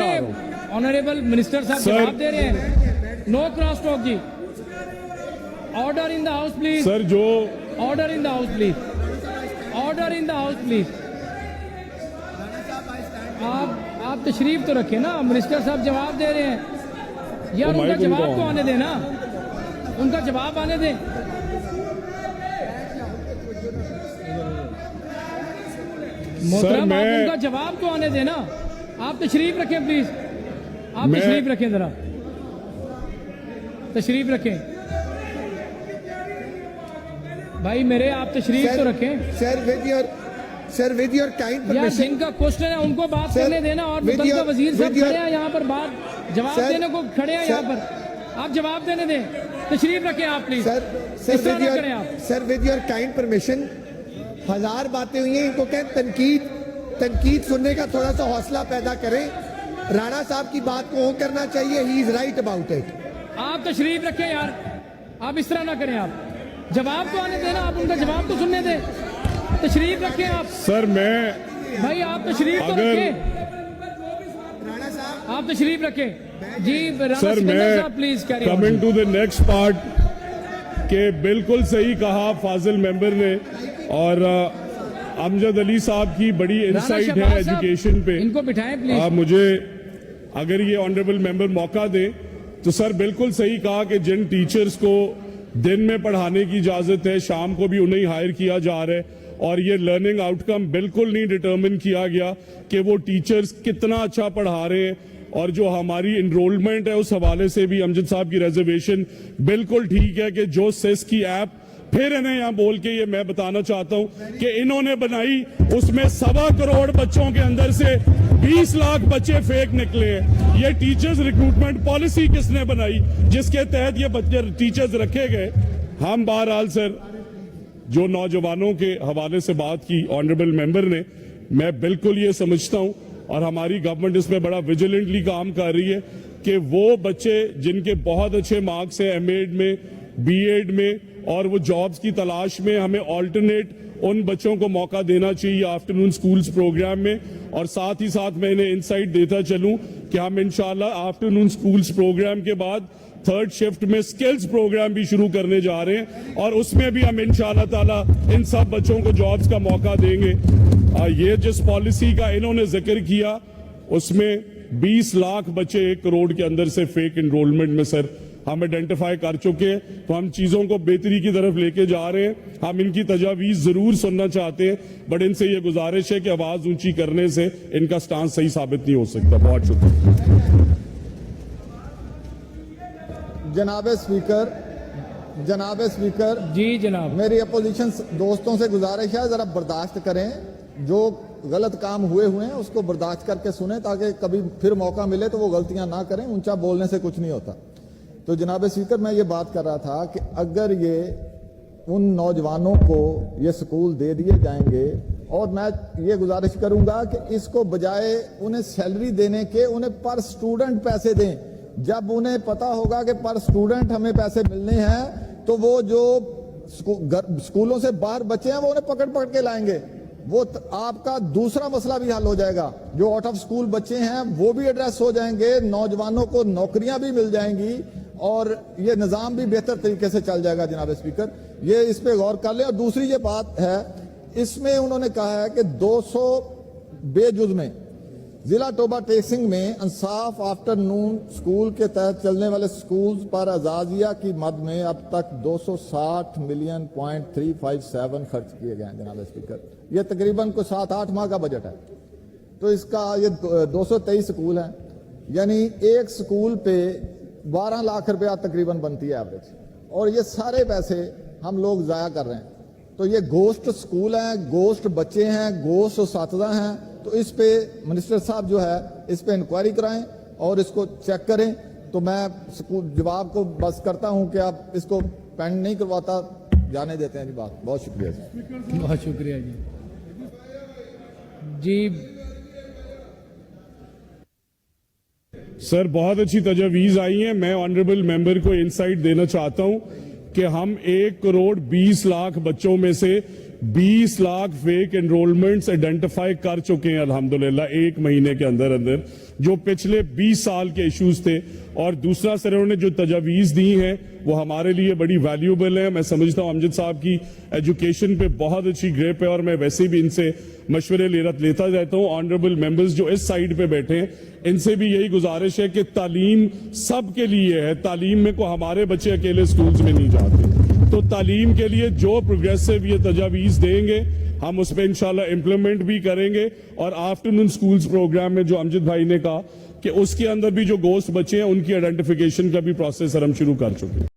आ रहा हूँ। Honourable minister साहब जवाब दे रहे हैं। नो क्रॉस टॉक जी। Order in the house please. Sir जो order in the house please. Order in the house please. आप तशरीफ तो रखें ना, मिनिस्टर साहब जवाब दे रहे हैं यार, उनका जवाब तो आने देना, उनका जवाब आने दें। मोहतरम आप उनका जवाब तो आने देना। आप तशरीफ रखें प्लीज, आप तशरीफ रखें, जरा तशरीफ रखें भाई मेरे, आप तशरीफ तो रखें। सर विद योर काइंड यार परमिशन, जिनका क्वेश्चन है उनको बात करने देना, और मुतल्लिका वजीर साहब खड़े हैं यहाँ पर, बात जवाब देने को खड़े हैं यहाँ पर, आप जवाब देने दें। तशरीफ रखें आप please. Sir with your kind permission, हजार बातें हुई हैं, इनको कहें तनकीद सुनने का थोड़ा सा हौसला पैदा करें। राणा साहब की बात को करना चाहिए, he is right about it. आप तशरीफ रखें यार, आप इस तरह ना करें, आप जवाब तो आने देना, आप उनका जवाब तो सुनने दें। तशरीफ रखें आप। सर मैं भाई आप तशरीफ तो रखें, आप तशरीफ रखें जी। सर मैं please coming to the next part के बिल्कुल सही कहा फाजिल मेंबर ने, और अमजद अली साहब की बड़ी इंसाइट है एजुकेशन पे। इनको बिठाएं प्लीज। मुझे अगर ये ऑनरेबल मेंबर मौका दे तो सर बिल्कुल सही कहा कि जिन टीचर्स को दिन में पढ़ाने की इजाजत है, शाम को भी उन्हें हायर किया जा रहा है, और ये लर्निंग आउटकम बिल्कुल नहीं डिटरमिन किया गया कि वो टीचर्स कितना अच्छा पढ़ा रहे हैं। और जो हमारी इनरोलमेंट है उस हवाले से भी अमजद साहब की रिजर्वेशन बिल्कुल ठीक है कि जो सेस की ऐप फिर इन्हें यहाँ बोल के ये मैं बताना चाहता हूँ कि इन्होंने बनाई, उसमें 1.25 करोड़ बच्चों के अंदर से 20 लाख बच्चे फेक निकले हैं। ये टीचर्स रिक्रूटमेंट पॉलिसी किसने बनाई जिसके तहत ये बच्चे टीचर्स रखे गए? हम बहरहाल सर जो नौजवानों के हवाले से बात की ऑनरेबल मेंबर ने, मैं बिल्कुल ये समझता हूँ, और हमारी गवर्नमेंट इसमें बड़ा विजिलेंटली काम कर रही है कि वो बच्चे जिनके बहुत अच्छे मार्क्स हैं एमएड में, बीएड में, और वो जॉब्स की तलाश में, हमें ऑल्टरनेट उन बच्चों को मौका देना चाहिए आफ्टरनून स्कूल्स प्रोग्राम में। और साथ ही साथ मैं इन्हें इंसाइट देता चलूं कि हम इंशाल्लाह आफ्टरनून स्कूल्स प्रोग्राम के बाद थर्ड शिफ्ट में स्किल्स प्रोग्राम भी शुरू करने जा रहे हैं, और उसमें भी हम इंशाल्लाह ताला इन सब बच्चों को जॉब्स का मौका देंगे। ये जिस पॉलिसी का इन्होंने जिक्र किया उसमें 20 लाख बच्चे 1 करोड़ के अंदर से फेक एनरोलमेंट में सर हम आइडेंटिफाई कर चुके हैं, तो हम चीजों को बेहतरी की तरफ लेके जा रहे हैं। हम इनकी तजावीज जरूर सुनना चाहते हैं, बट इनसे ये गुजारिश है कि आवाज ऊंची करने से इनका स्टांस सही साबित नहीं हो सकता। बहुत शुक्रिया। जनाब स्पीकर जी जनाब, मेरी अपोजिशन दोस्तों से गुजारिश है, जरा बर्दाश्त करें, जो गलत काम हुए हैं उसको बर्दाश्त करके सुने, ताकि कभी फिर मौका मिले तो वो गलतियां ना करें। ऊंचा बोलने से कुछ नहीं होता। तो जनाब स्पीकर, मैं ये बात कर रहा था कि अगर ये उन नौजवानों को ये स्कूल दे दिए जाएंगे, और मैं ये गुजारिश करूंगा कि इसको बजाय उन्हें सैलरी देने के उन्हें पर स्टूडेंट पैसे दें। जब उन्हें पता होगा कि पर स्टूडेंट हमें पैसे मिलने हैं, तो वो जो स्कूलों से बाहर बच्चे हैं वो उन्हें पकड़ पकड़ के लाएंगे। वो आपका दूसरा मसला भी हल हो जाएगा। जो आउट ऑफ स्कूल बच्चे हैं वो भी एड्रेस हो जाएंगे, नौजवानों को नौकरियां भी मिल जाएंगी, और ये निज़ाम भी बेहतर तरीके से चल जाएगा। जनाब स्पीकर, ये इस पे गौर कर ले। और दूसरी ये बात है, इसमें उन्होंने कहा है कि 200 बेजुज में जिला टोबा टेक्सिंग में इंसाफ आफ्टरनून स्कूल के तहत चलने वाले स्कूल्स पर अजाजिया की मद में अब तक 260 मिलियन .357 खर्च किए गए हैं। जनाब स्पीकर, ये तकरीबन को 7-8 माह का बजट है। तो इसका ये 223 स्कूल हैं, यानी एक स्कूल पे 12 लाख रुपया तकरीबन बनती है एवरेज, और ये सारे पैसे हम लोग जाया कर रहे हैं। तो ये गोश्त स्कूल हैं, गोश्त बच्चे हैं, गोश्त उस्तादा हैं। तो इस पे मिनिस्टर साहब जो है इस पे इंक्वायरी कराएं और इसको चेक करें। तो मैं स्कूल जवाब को बस करता हूं कि आप इसको पेंड नहीं करवाता, जाने देते हैं जी बात। बहुत शुक्रिया जी। बहुत शुक्रिया जी। सर बहुत अच्छी तजवीज़ आई हैं। मैं ऑनरेबल मेंबर को इंसाइट देना चाहता हूं कि हम 1 करोड़ 20 लाख बच्चों में से 20 लाख फेक एनरोलमेंट्स आइडेंटिफाई कर चुके हैं अल्हम्दुलिल्लाह 1 महीने के अंदर अंदर, जो पिछले 20 साल के इश्यूज थे। और दूसरा सर उन्होंने जो तजावीज़ दी हैं वो हमारे लिए बड़ी वैल्यूएबल है। मैं समझता हूं अमजद साहब की एजुकेशन पे बहुत अच्छी ग्रिप है और मैं वैसे भी इनसे मशवरे लेता रहता हूं। ऑनरेबल मेंबर्स जो इस साइड पे बैठे हैं, इनसे भी यही गुजारिश है कि तालीम सबके लिए है। तालीम में को हमारे बच्चे अकेले स्कूल्स में नहीं जाते, तो तालीम के लिए जो प्रोग्रेसिव ये तजावीज़ देंगे हम उस पर इंशाल्लाह इम्प्लीमेंट भी करेंगे। और आफ्टरनून स्कूल्स प्रोग्राम में जो अमजद भाई ने कहा कि उसके अंदर भी जो गोश्त बचे हैं उनकी आइडेंटिफिकेशन का भी प्रोसेस हम शुरू कर चुके हैं।